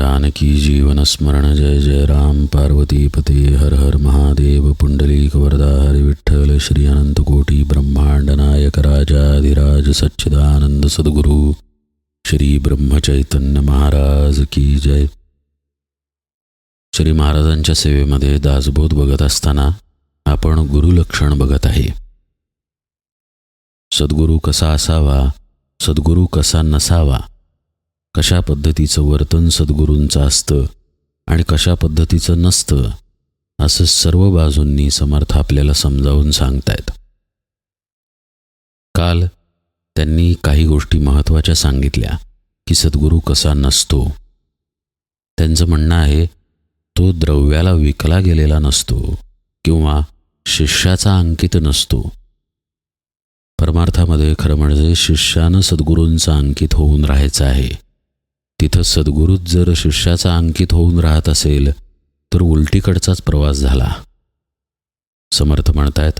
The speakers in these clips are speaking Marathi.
जानकी जीवन स्मरण जय जय राम पार्वती पते हर हर महादेव पुंडलीक वरदा हरि विठ्ठल श्री अनंत कोटी ब्रह्मांड नायक राजाधिराज सच्चिदानंद सद्गुरु श्री ब्रह्मचैतन्य महाराज की जय. श्री महाराजांच्या सेवेमध्ये दासबोध बघत असताना आपण गुरुलक्षण बघत आहे. सद्गुरू कसा असावा, सद्गुरू कसा नसावा, कशा पद्धतीचं वर्तन सद्गुरूंचं असतं आणि कशा पद्धतीचं नसतं, असं सर्व बाजूंनी समर्थ आपल्याला समजावून सांगतायत. काल त्यांनी काही गोष्टी महत्त्वाच्या सांगितल्या की सद्गुरू कसा नसतो. त्यांचं म्हणणं आहे तो द्रव्याला विकला गेलेला नसतो किंवा शिष्याचा अंकित नसतो. परमार्थामध्ये खरं म्हणजे शिष्यानं सद्गुरूंचा अंकित होऊन राहायचं आहे. तिथं सद्गुरूच जर शिष्याचा अंकित होऊन राहत असेल तर उलटीकडचाच प्रवास झाला. समर्थ म्हणतायत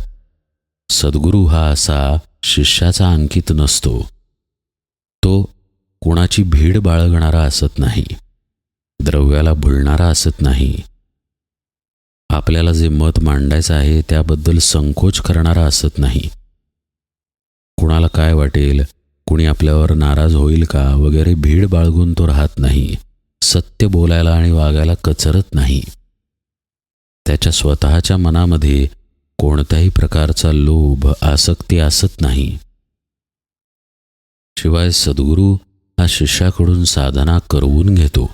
सद्गुरू हा असा शिष्याचा अंकित नसतो. तो कोणाची भीड बाळगणारा असत नाही, द्रव्याला भुलणारा असत नाही, आपल्याला जे मत मांडायचं आहे त्याबद्दल संकोच करणारा असत नाही, कुणाला काय वाटेल, कुणी आपल्यावर नाराज होईल का वगैरे भीड बाळगून तो राहत नाही. सत्य बोलायला आणि वागायला कचरत नाही. त्याच्या स्वतःच्या मनामध्ये कोणत्याही प्रकारचा लोभ आसक्ती असत नाही. शिवाय सद्गुरू हा शिष्याकडून साधना करवून घेतो.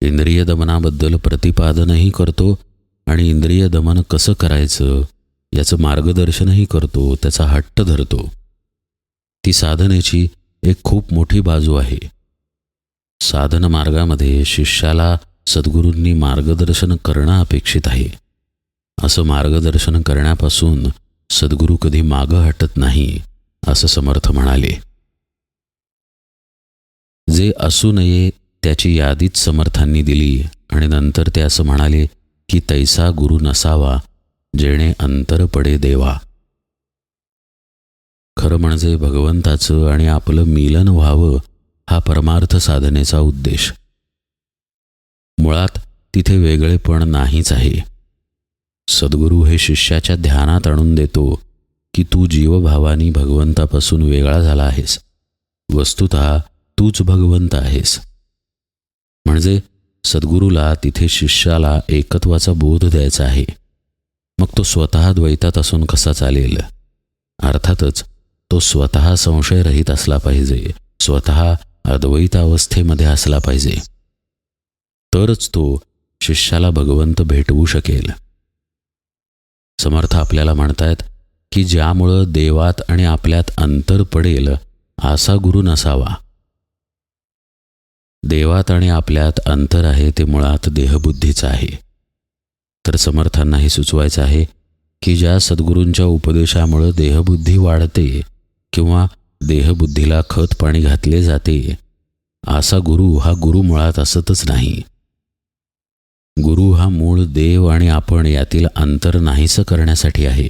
इंद्रिय दमनाबद्दल प्रतिपादनही करतो आणि इंद्रिय दमन कसं करायचं याचं मार्गदर्शनही करतो, त्याचा हट्ट धरतो. ती साधनेची एक खूप मोठी बाजू आहे. साधन मार्गामध्ये शिष्याला सद्गुरूंनी मार्गदर्शन करणं अपेक्षित आहे. असं मार्गदर्शन करण्यापासून सद्गुरू कधी मागं हटत नाही, असं समर्थ म्हणाले. जे असू नये त्याची यादीच समर्थांनी दिली आणि नंतर ते असं म्हणाले की तैसा गुरु नसावा जेणे अंतर पडे देवा. खरं म्हणजे भगवंताचं आणि आपलं मिलन व्हावं हा परमार्थ साधनेचा उद्देश. मुळात तिथे वेगळेपण नाहीच आहे. सद्गुरू हे शिष्याच्या ध्यानात आणून देतो की तू जीवभावानी भगवंतापासून वेगळा झाला आहेस, वस्तुतः तूच भगवंत आहेस. म्हणजे सद्गुरूला तिथे शिष्याला एकत्वाचा बोध द्यायचा आहे. मग तो स्वतः द्वैतात असून कसा चालेल? अर्थातच तो स्वतः संशयरहित असला पाहिजे, स्वतः अद्वैतावस्थेमध्ये असला पाहिजे. तरच तो शिष्याला भगवंत भेटवू शकेल. समर्थ आपल्याला म्हणतायत की ज्यामुळं देवात आणि आपल्यात अंतर पडेल असा गुरु नसावा. देवात आणि आपल्यात अंतर आहे ते मुळात देहबुद्धीचं आहे. तर समर्थांना हे सुचवायचं आहे की ज्या सद्गुरूंच्या उपदेशामुळं देहबुद्धी वाढते किंवा देहबुद्धीला खत पाणी घातले जाते, असा गुरु हा गुरु मुळात असतच नाही. गुरु हा मूळ देव आणि आपण यातील अंतर नाहीसं करण्यासाठी आहे.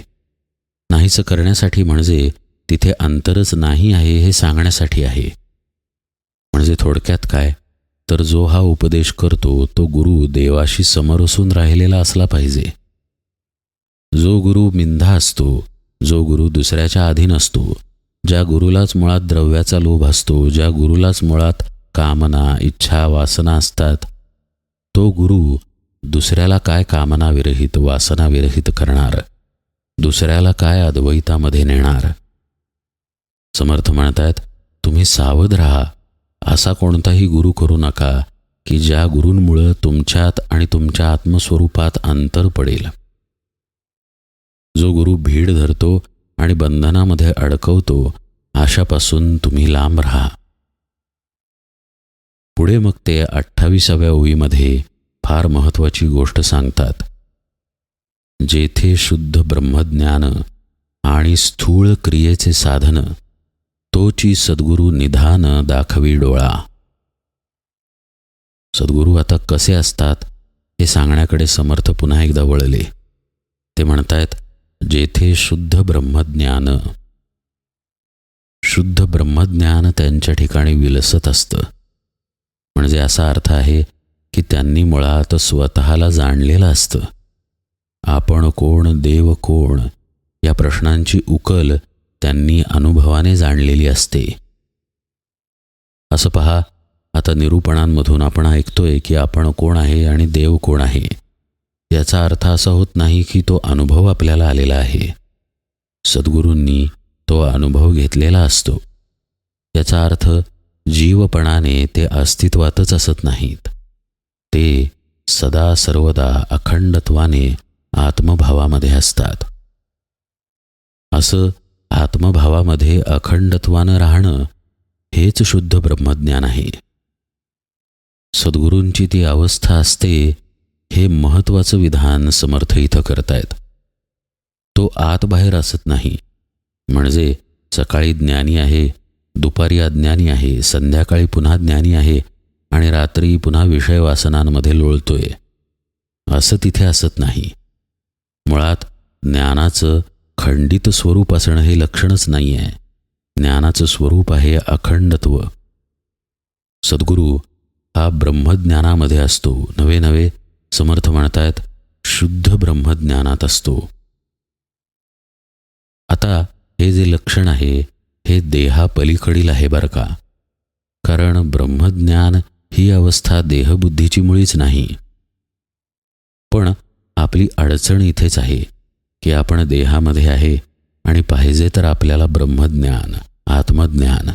नाहीसं करण्यासाठी म्हणजे तिथे अंतरच नाही आहे हे सांगण्यासाठी आहे. म्हणजे थोडक्यात काय तर जो हा उपदेश करतो तो गुरु देवाशी समरसून राहिलेला असला पाहिजे. जो गुरु मिंधा असतो, जो गुरु दुसऱ्याच्या अधीन असतो, ज्या गुरुलाच मुळात द्रव्याचा लोभ असतो, ज्या गुरुलाच मुळात कामना इच्छा वासना असतात, तो गुरु दुसऱ्याला काय कामनाविरहित वासनाविरहित करणार, दुसऱ्याला काय अद्वैतामध्ये नेणार. समर्थ म्हणतायत तुम्ही सावध राहा. असा कोणताही गुरु करू नका की ज्या गुरूंमुळं तुमच्यात आणि तुमच्या आत्मस्वरूपात अंतर पडेल. जो गुरु भीड धरतो आणि बंधनामध्ये अडकवतो अशापासून तुम्ही लांब राहा. पुढे मग ते 28व्या ओळीमध्ये फार महत्त्वाची गोष्ट सांगतात. जेथे शुद्ध ब्रह्मज्ञान आणि स्थूळ क्रियेचे साधन तोची सद्गुरू निधान दाखवी डोळा. सद्गुरू आता कसे असतात हे सांगण्याकडे समर्थ पुन्हा एकदा वळले. ते म्हणतायत जेथे शुद्ध ब्रह्मज्ञान, शुद्ध ब्रह्मज्ञान त्यांच्या ठिकाणी विलसत असतं. म्हणजे असा अर्थ आहे की त्यांनी मुळात स्वतःला जाणलेलं असतं. आपण कोण, देव कोण या प्रश्नांची उकल त्यांनी अनुभवाने जाणलेली असते. असं पहा, आता निरूपणांमधून आपण ऐकतोय की आपण कोण आहे आणि देव कोण आहे. याचा अर्थ असा होत नाही की तो अनुभव आपल्याला आलेला आहे. सद्गुरूंनी तो अनुभव घेतलेला असतो. याचा अर्थ जीवपणाने ते अस्तित्वातच असत नाहीत. ते सदा सर्वदा अखंडत्वाने आत्मभावामध्ये असतात. असं आत्मभावामध्ये अखंडत्वानं राहणं हेच शुद्ध ब्रह्मज्ञान आहे. सद्गुरूंची ती अवस्था असते हे महत्त्वाचं विधान समर्थ इथं करतायत. तो आत बाहेर असत नाही. म्हणजे सकाळी ज्ञानी आहे, दुपारी अज्ञानी आहे, संध्याकाळी पुन्हा ज्ञानी आहे आणि रात्री पुन्हा विषय वासनांमध्ये लोळतोय, असं तिथे असत नाही. मुळात ज्ञानाचं खंडित स्वरूप असणं हे लक्षणच नाही आहे. ज्ञानाचं स्वरूप आहे अखंडत्व. सद्गुरू हा ब्रह्मज्ञानामध्ये असतो. नवे नवे समर्थ म्हणतायत शुद्ध ब्रह्मज्ञानात असतो. आता हे जे लक्षण आहे हे देहापलीकडील आहे बरं का. कारण ब्रह्मज्ञान ही अवस्था देहबुद्धीची मुळीच नाही. पण आपली अडचण इथेच आहे की आपण देहामध्ये आहे आणि पाहिजे तर आपल्याला ब्रह्मज्ञान, आत्मज्ञान.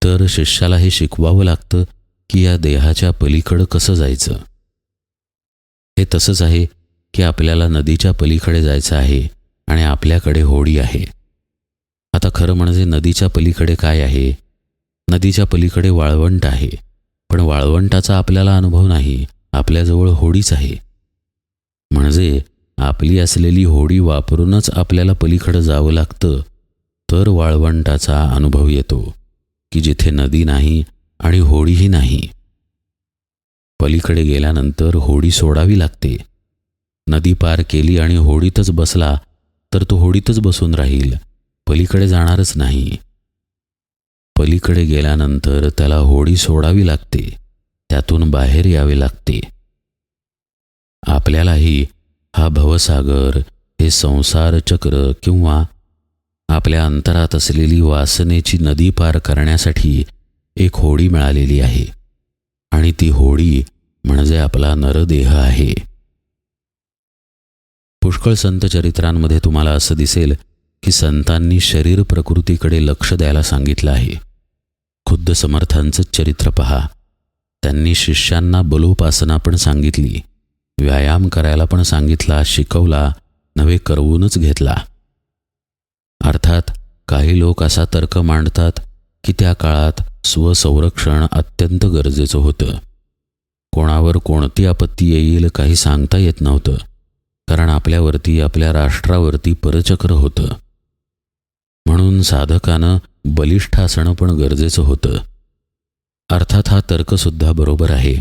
तर शिष्याला हे शिकवावं लागतं की या देहाच्या पलीकडं कसं जायचं. हे तसंच आहे की आपल्याला नदीच्या पलीकडे जायचं आहे आणि आपल्याकडे होडी आहे. आता खरं म्हणजे नदीच्या पलीकडे काय आहे? नदीच्या पलीकडे वाळवंट आहे. पण वाळवंटाचा आपल्याला अनुभव नाही. आपल्याजवळ होडीच आहे. म्हणजे आपली असलेली होडी वापरूनच आपल्याला पलीकडं जावं लागतं. तर वाळवंटाचा अनुभव येतो की जिथे नदी नाही आणि होडीही नाही. पलीकडे गेल्यानंतर होडी सोडावी लागते. नदी पार केली आणि होडीतच बसला तर तो होडीतच बसून राहील, पलीकडे जाणारच नाही. पलीकडे गेल्यानंतर त्याला होडी सोडावी लागते, त्यातून बाहेर यावे लागते. आपल्यालाही हा भवसागर, हे संसार चक्र किंवा आपल्या अंतरात असलेली वासनेची नदी पार करण्यासाठी एक होडी मिळालेली आहे आणि ती होडी म्हणजे आपला नरदेह आहे. पुष्कळ संत चरित्रांमध्ये तुम्हाला असं दिसेल की संतांनी शरीर प्रकृतीकडे लक्ष द्यायला सांगितलं आहे. खुद्द समर्थांचं चरित्र पहा. त्यांनी शिष्यांना बलोपासना पण सांगितली, व्यायाम करायला पण सांगितला, शिकवला, नव्हे करवूनच घेतला. अर्थात काही लोक असा तर्क मांडतात की त्या काळात स्वसंरक्षण अत्यंत गरजेचं होतं. कोणावर कोणती आपत्ती येईल काही सांगता येत नव्हतं. कारण आपल्यावरती, आपल्या राष्ट्रावरती परचक्र होतं. म्हणून साधकानं बलिष्ठ असणं पण गरजेचं होतं. अर्थात हा तर्कसुद्धा बरोबर आहे.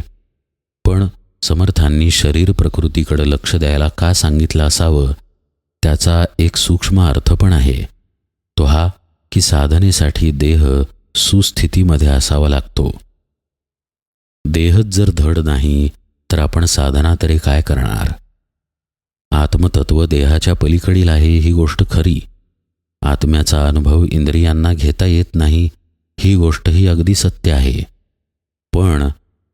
पण समर्थांनी शरीर प्रकृतीकडे लक्ष द्यायला का सांगितलं असावं, त्याचा एक सूक्ष्म अर्थ पण आहे. तो हा की साधनेसाठी देह सुस्थितीमध्ये असावा लागतो. देहच जर धड नाही तर आपण साधना तरी काय करणार. आत्मतत्व देहाच्या पलीकडील आहे ही गोष्ट खरी. आत्म्याचा अनुभव इंद्रियांना घेता येत नाही ही गोष्टही अगदी सत्य आहे. पण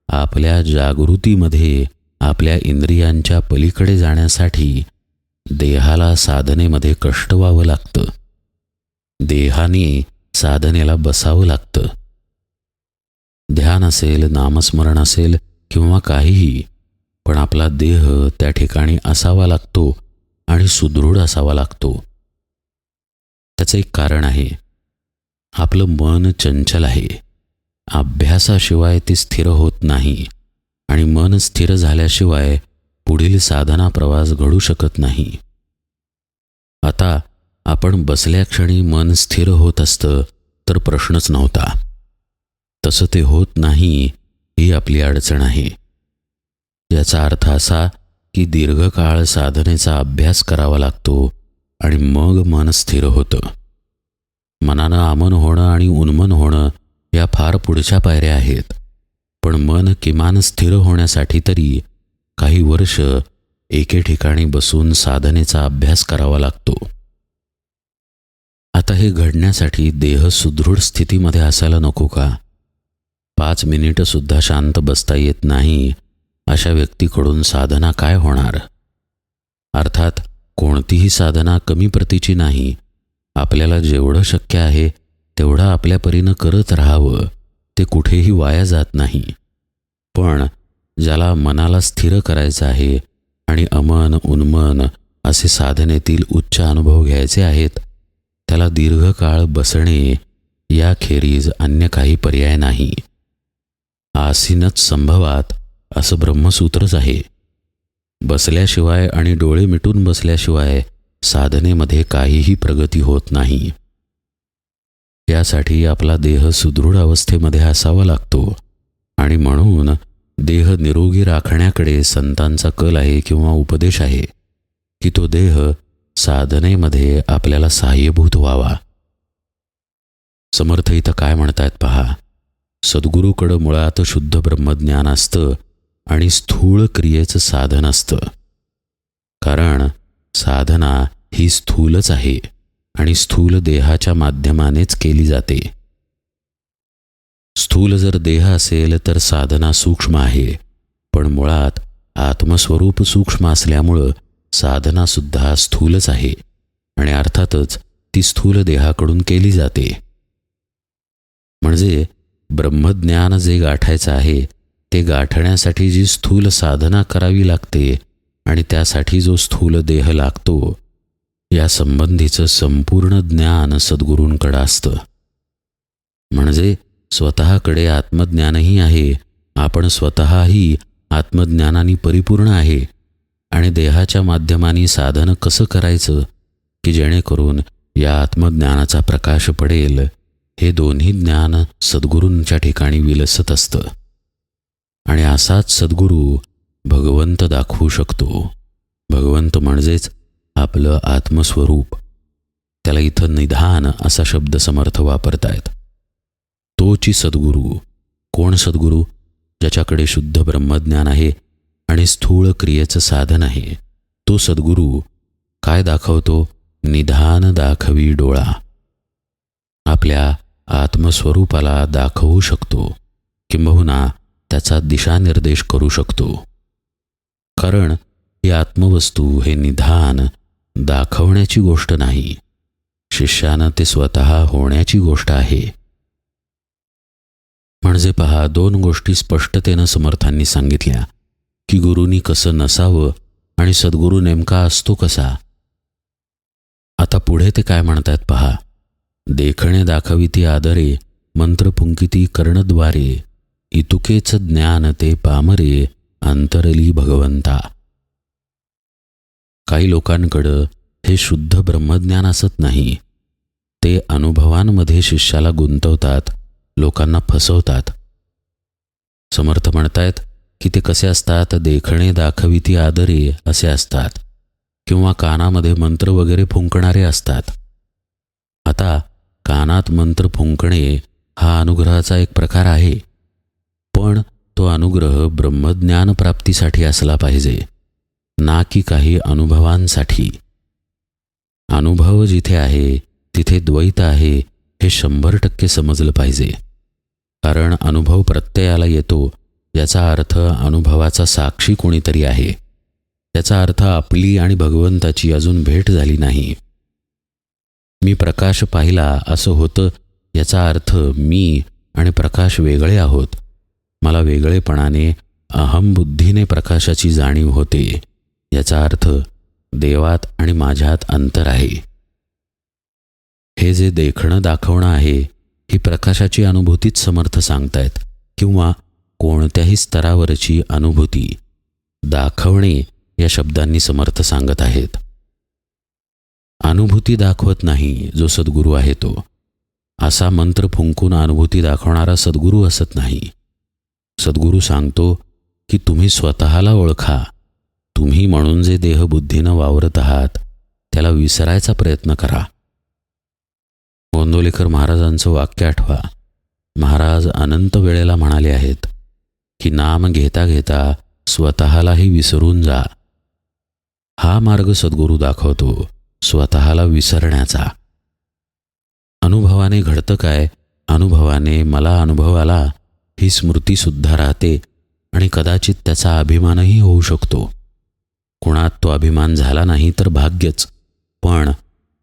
आपल्या जागृतीमध्ये आपल्या इंद्रियांच्या पलीकडे जाण्यासाठी देहाला साधनेमध्ये कष्ट व्हावं लागतं. देहाने साधनेला बसावं लागतं. ध्यान असेल, नामस्मरण असेल किंवा काहीही, पण आपला देह त्या ठिकाणी असावा लागतो आणि सुदृढ असावा लागतो. त्याचं एक कारण आहे. आपलं मन चंचल आहे. अभ्यासाशिवाय ते स्थिर होत नाही आणि मन स्थिर झाल्याशिवाय पुढील साधना प्रवास घडू शकत नाही. आता आपण बसल्या क्षणी मन स्थिर होत असतं तर प्रश्नच नव्हता. तसं ते होत नाही ही आपली अडचण आहे. याचा अर्थ असा की दीर्घकाळ साधनेचा अभ्यास करावा लागतो आणि मग मन स्थिर होतं. मनानं आमन होणं आणि उन्मन होणं या फार पुढच्या पायऱ्या आहेत. पण मन किमान स्थिर होण्यासाठी तरी काही वर्ष एके ठिकाणी बसून साधनेचा अभ्यास करावा लागतो. आता हे घडण्यासाठी देह सुदृढ स्थितीमध्ये असायला नको का? 5 मिनिटंसुद्धा शांत बसता येत नाही अशा व्यक्तीकडून साधना काय होणार? अर्थात कोणतीही साधना कमी प्रतीची नाही. आपल्याला जेवढं शक्य आहे तेवढं आपल्या परीनं करत राहावं, ते कुठेही वाया जात नाही. पण ज्याला मनाला स्थिर करायचं आहे आणि अमन उन्मन असे साधनेतील उच्च अनुभव घ्यायचे आहेत, त्याला दीर्घकाळ बसणे याखेरीज अन्य काही पर्याय नाही. आसीनच संभवात असं ब्रह्मसूत्रच आहे. बसल्याशिवाय आणि डोळे मिटून बसल्याशिवाय साधनेमध्ये काहीही प्रगती होत नाही. यासाठी आपला देह सुदृढ अवस्थेमध्ये असावा लागतो आणि म्हणून देह निरोगी राखण्याकडे संतांचा कल आहे किंवा उपदेश आहे की तो देह साधनेमध्ये आपल्याला सहाय्यभूत व्हावा. समर्थ इथं काय म्हणतायत पहा. सद्गुरूकडं मुळात शुद्ध ब्रह्मज्ञान असतं आणि स्थूळ क्रियेचं साधन असतं. कारण साधना ही स्थूलच आहे आणि स्थूल देहाच्या माध्यमानेच केली जाते. स्थूल जर देह असेल तर साधना सूक्ष्म आहे, पण मुळात आत्मस्वरूप सूक्ष्म असल्यामुळं साधनासुद्धा स्थूलच आहे आणि अर्थातच ती स्थूल देहाकडून केली जाते. म्हणजे ब्रह्मज्ञान जे गाठायचं आहे ते गाठण्यासाठी जी स्थूल साधना करावी लागते आणि त्यासाठी जो स्थूल देह लागतो, या संबंधीचं संपूर्ण ज्ञान सद्गुरूंकडं असतं. म्हणजे स्वतःकडे आत्मज्ञानही आहे, आपण स्वतःही आत्मज्ञानाने परिपूर्ण आहे आणि देहाच्या माध्यमाने साधन कसं करायचं की जेणेकरून या आत्मज्ञानाचा प्रकाश पडेल, हे दोन्ही ज्ञान सद्गुरूंच्या ठिकाणी विलसत असतं. आणि असाच सद्गुरू भगवंत दाखवू शकतो. भगवंत म्हणजेच आपलं आत्मस्वरूप. त्याला इथं निधान असा शब्द समर्थ वापरतायत. तोची सद्गुरू. कोण सद्गुरू? ज्याच्याकडे शुद्ध ब्रह्मज्ञान आहे आणि स्थूळ क्रियेचं साधन आहे. तो सद्गुरू काय दाखवतो? निधान दाखवी डोळा. आपल्या आत्मस्वरूपाला दाखवू शकतो, किंबहुना त्याचा दिशानिर्देश करू शकतो. कारण ही आत्मवस्तू हे निधान दाखवण्याची गोष्ट नाही, शिष्यानं ते स्वतः होण्याची गोष्ट आहे. म्हणजे पहा, 2 गोष्टी स्पष्टतेनं समर्थांनी सांगितल्या की गुरूंनी कसं नसावं आणि सद्गुरू नेमका असतो कसा. आता पुढे ते काय म्हणतात पहा. देखणे दाखविती आदरे, मंत्र पुंकिती कर्णद्वारे, इतुकेच ज्ञान ते पामरे, अंतरली भगवंता. काही लोकांकडं हे शुद्ध ब्रह्मज्ञान असत नाही. ते अनुभवांमध्ये शिष्याला गुंतवतात, लोकांना फसवतात. समर्थ म्हणतायत की ते कसे असतात? देखणे दाखविती आदरे असे असतात, किंवा कानामध्ये मंत्र वगैरे फुंकणारे असतात. आता कानात मंत्र फुंकणे हा अनुग्रहाचा एक प्रकार आहे, पण तो अनुग्रह ब्रह्मज्ञान प्राप्तीसाठी असला पाहिजे, ना की काही अनुभवांसाठी. अनुभव जिथे आहे तिथे द्वैत आहे हे 100% समजलं पाहिजे. कारण अनुभव प्रत्ययाला येतो याचा अर्थ अनुभवाचा साक्षी कोणीतरी आहे. याचा अर्थ आपली आणि भगवंताची अजून भेट झाली नाही. मी प्रकाश पाहिला असं होतं याचा अर्थ मी आणि प्रकाश वेगळे आहोत. मला वेगळेपणाने अहमबुद्धीने प्रकाशाची जाणीव होते. याचा अर्थ देवात आणि माझ्यात अंतर आहे. हे जे देखणं दाखवणं आहे ही प्रकाशाची अनुभूतीच समर्थ सांगतायत, किंवा कोणत्याही स्तरावरची अनुभूती. दाखवणे या शब्दांनी समर्थ सांगत आहेत. अनुभूती दाखवत नाही जो सद्गुरू आहे तो. असा मंत्र फुंकून अनुभूती दाखवणारा सद्गुरू असत नाही. सद्गुरू सांगतो की तुम्ही स्वतःला ओळखा. तुम्ही म्हणून जे देहबुद्धीनं वावरत आहात त्याला विसरायचा प्रयत्न करा. गोंदवलेकर महाराजांचं वाक्य आठवा. महाराज अनंत वेळेला म्हणाले आहेत की नाम घेता घेता स्वतःलाही विसरून जा. हा मार्ग सद्गुरू दाखवतो, स्वतःला विसरण्याचा. अनुभवाने घडतं काय? अनुभवाने मला अनुभव आला ही स्मृतीसुद्धा राहते आणि कदाचित त्याचा अभिमानही होऊ शकतो. कुणात तो अभिमान झाला नाही तर भाग्यच, पण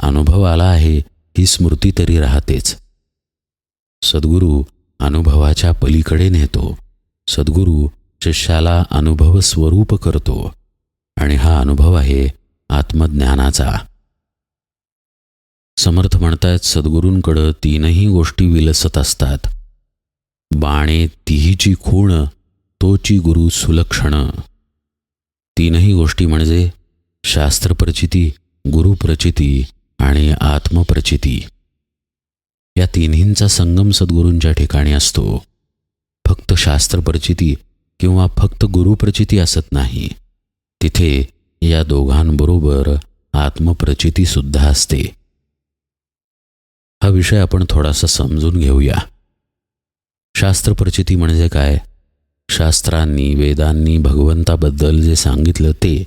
अनुभव आला आहे ही स्मृती तरी राहतेच. सद्गुरू अनुभवाच्या पलीकडे नेतो. सद्गुरू शिष्याला अनुभव स्वरूप करतो आणि हा अनुभव आहे आत्मज्ञानाचा. समर्थ म्हणतात, सद्गुरूंकडं तीनही गोष्टी विलसत असतात. बाणे तिहीची खूण, तोची गुरु सुलक्षण. तीनही गोष्टी म्हणजे शास्त्रप्रचिती, गुरुप्रचिती आणि आत्मप्रचिती. या तिन्हींचा संगम सद्गुरूंच्या ठिकाणी असतो. फक्त शास्त्रप्रचिती किंवा फक्त गुरुप्रचिती असत नाही. तिथे या दोघांबरोबर आत्मप्रचितीसुद्धा असते. हा विषय आपण थोडासा समजून घेऊया. शास्त्रप्रचिती म्हणजे काय? शास्त्रांनी, वेदांनी भगवंताबद्दल जे सांगितलं ते.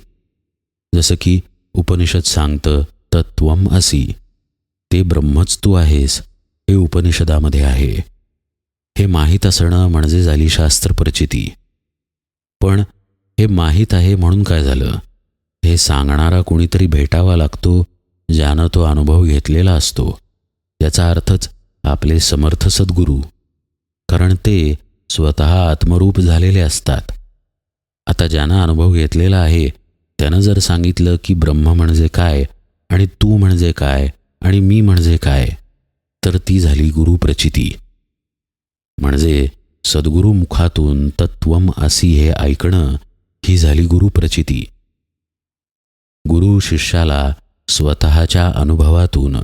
जसं की उपनिषद सांगतं, तत्वम असि, ते ब्रह्मच तू आहेस, हे उपनिषदामध्ये आहे. हे माहीत असणं म्हणजे झाली शास्त्रप्रचिती. पण हे माहीत आहे म्हणून काय झालं? हे सांगणारा कोणीतरी भेटावा लागतो, ज्यानं तो अनुभव घेतलेला असतो. याचा अर्थच आपले समर्थ सद्गुरू, कारण ते स्वतः आत्मरूप झालेले असतात. आता ज्यानं अनुभव घेतलेला आहे त्यानं जर सांगितलं की ब्रह्म म्हणजे काय आणि तू म्हणजे काय आणि मी म्हणजे काय, तर ती झाली गुरुप्रचिती. म्हणजे सद्गुरू मुखातून तत्वम असि हे ऐकणं ही झाली गुरुप्रचिती. गुरु शिष्याला स्वतःच्या अनुभवातून,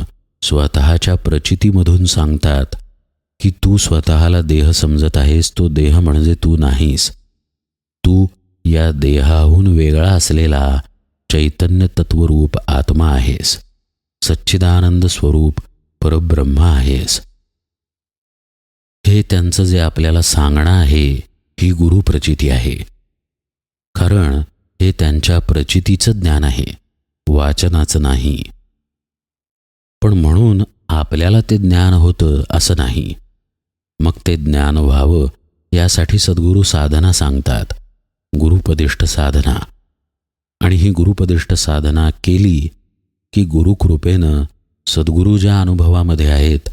स्वतःच्या प्रचितीमधून सांगतात की तू स्वतःला देह समजत आहेस, तो देह म्हणजे तू नाहीस. तू या देहाहून वेगळा असलेला चैतन्य तत्वरूप आत्मा आहेस, सच्चिदानंद स्वरूप परब्रह्म आहेस. हे त्यांचं जे आपल्याला सांगणं आहे ही गुरुप्रचिती आहे. कारण हे त्यांच्या प्रचितीचं ज्ञान आहे, वाचनाचं नाही. पण म्हणून आपल्याला ते ज्ञान होतं असं नाही. मग ते ज्ञान व्हावं यासाठी सद्गुरू साधना सांगतात, गुरुपदिष्ट साधना. आणि ही गुरुपदिष्ट साधना केली की गुरुकृपेनं सद्गुरू ज्या अनुभवामध्ये आहेत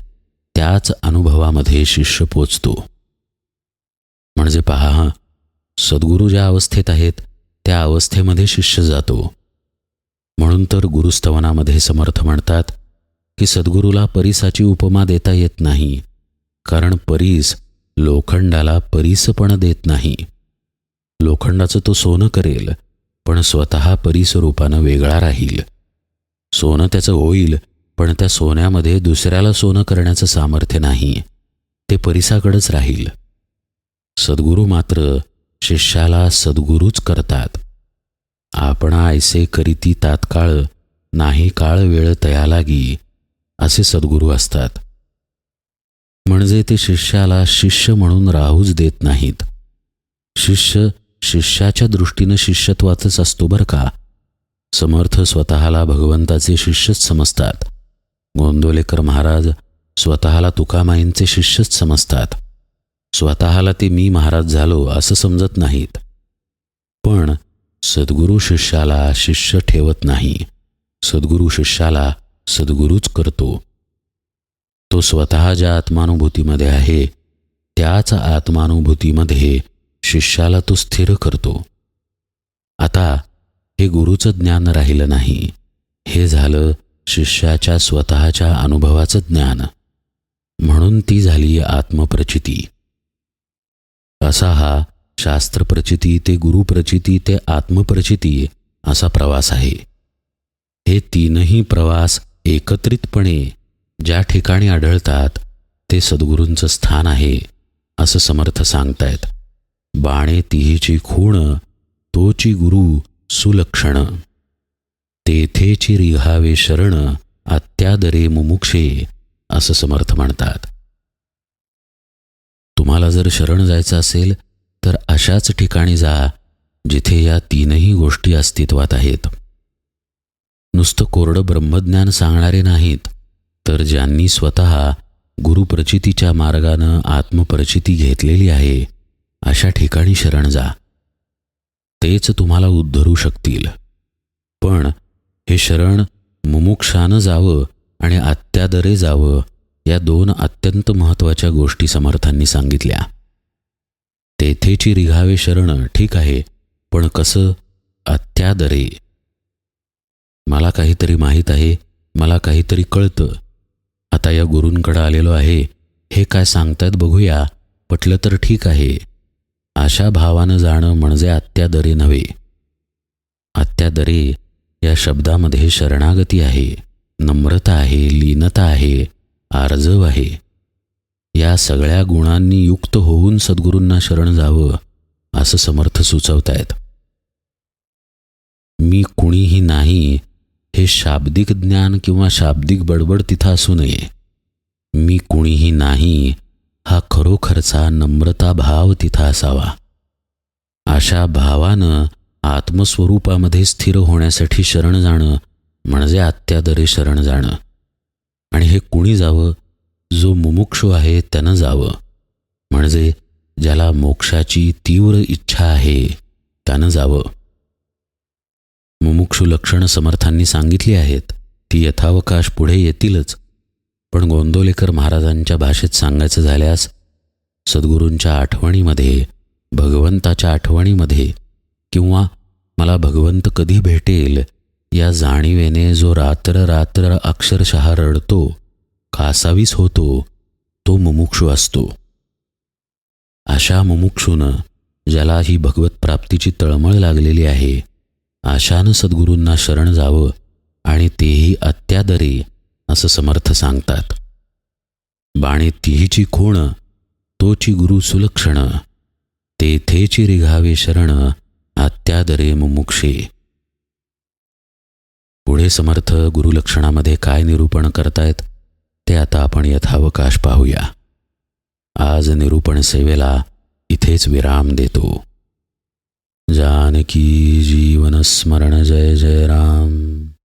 त्याच अनुभवामध्ये शिष्य पोचतो. म्हणजे पहा, सद्गुरू ज्या अवस्थेत आहेत त्या अवस्थेमध्ये शिष्य जातो. म्हणून तर गुरुस्तवनामध्ये समर्थ म्हणतात की सद्गुरूला परीसाची उपमा देता येत नाही, कारण परीस लोखंडाला परीसपण देत नाही. लोखंडाचं तो सोनं करेल, पण स्वतः परीसरूपानं वेगळा राहील. सोनं त्याचं होईल, पण त्या सोन्यामध्ये दुसऱ्याला सोनं करण्याचं सामर्थ्य नाही, ते परीसाकडेच राहील. सद्गुरू मात्र शिष्याला सद्गुरूच करतात. आपणा ऐसे करीती तात्काळ, नाही काळ वेळ तया लागी, असे सद्गुरू असतात. म्हणजे ते शिष्याला शिष्य म्हणून राहूच देत नाहीत. शिष्य शिष्याच्या दृष्टीनं शिष्यत्वातच असतो बरं का. समर्थ स्वतःला भगवंताचे शिष्यच समजतात. गोंदवलेकर महाराज स्वतःला तुकामाईंचे शिष्यच समजतात. स्वतःला ते मी महाराज झालो असं समजत नाहीत. पण सद्गुरू शिष्याला शिष्य ठेवत नाही. सद्गुरू शिष्याला सद्गुरूच करतो. तो स्वतः ज्या आत्मानुभूतीमध्ये आहे त्याच आत्मानुभूतीमध्ये शिष्याला तो स्थिर करतो. आता हे गुरुचं ज्ञान राहिलं नाही, हे झालं शिष्याच्या स्वतःच्या अनुभवाचं ज्ञान. म्हणून ती झाली आत्मप्रचिती. असा हा शास्त्रप्रचिती ते गुरुप्रचिती ते आत्मप्रचिती असा प्रवास आहे. हे तीनही प्रवास एकत्रितपणे ज्या ठिकाणी आढळतात ते सद्गुरूंचं स्थान आहे असं समर्थ सांगतायत. बाणे तिहीची खूण, तोची गुरु सुलक्षण. तेथेची रिघावे शरण, अत्यादरे मुमुक्षे, असं समर्थ म्हणतात. तुम्हाला जर शरण जायचं असेल तर तर अशाच ठिकाणी जा जिथे या तीनही गोष्टी अस्तित्वात आहेत. नुसतं कोरडं ब्रह्मज्ञान सांगणारे नाहीत, तर ज्यांनी स्वतः गुरुप्रचितीच्या मार्गानं आत्मप्रचिती घेतलेली आहे अशा ठिकाणी शरण जा. तेच तुम्हाला उद्धरू शकतील. पण हे शरण मुमुक्षानं जावं आणि अत्यादरे जावं, या दोन अत्यंत महत्त्वाच्या गोष्टी समर्थांनी सांगितल्या. तेथेची रिघावे शरण ठीक आहे, पण कसं? अत्यादरे. मला काहीतरी माहीत आहे, मला काहीतरी कळतं, आता या गुरूंकडं आलेलो आहे, हे काय सांगतायत बघूया, पटलं तर ठीक आहे, अशा भावानं जाणं म्हणजे अत्यादरे नव्हे. अत्यादरे या शब्दामध्ये शरणागती आहे, नम्रता आहे, लीनता आहे, आर्जव आहे. या सगळ्या गुणांनी युक्त होऊन सद्गुरूंना शरण जावं असं समर्थ सुचवतायत. मी कुणीही नाही हे शाब्दिक ज्ञान किंवा शाब्दिक बडबड तिथं असू नये. मी कुणीही नाही हा खरोखरचा नम्रता भाव तिथं असावा. अशा भावानं आत्मस्वरूपामध्ये स्थिर होण्यासाठी शरण जाणं म्हणजे अत्यादरे शरण जाणं. आणि हे कुणी जावं? जो मुमुक्षु आहे त्यानं जावं, म्हणजे ज्याला मोक्षाची तीव्र इच्छा आहे त्यानं जावं. मुमुक्षु लक्षणं समर्थांनी सांगितली आहेत, ती यथावकाश पुढे येतीलच. पण गोंदवलेकर महाराजांच्या भाषेत सांगायचं झाल्यास, सद्गुरूंच्या आठवणीमध्ये, भगवंताच्या आठवणीमध्ये, किंवा मला भगवंत कधी भेटेल या जाणीवेने जो रात्र रात्र अक्षरशः रडतो, कासावीस होतो, तो मुमुक्षु असतो. अशा मुमुक्षूनं, ज्याला ही भगवत प्राप्तीची तळमळ लागलेली आहे, आशानं सद्गुरूंना शरण जावं, आणि तेही अत्यादरे असं समर्थ सांगतात. बाणे तिहीची खूण, तोची गुरु सुलक्षण, तेथेची रिघावे शरण, अत्यादरे मुमुक्षे. पुढे समर्थ गुरुलक्षणामध्ये काय निरूपण करतायत ते आता आपण यथावकाश पाहूया. आज निरूपण सेवेला इथेच विराम देतो. जानकी जीवन स्मरण. जय जय राम.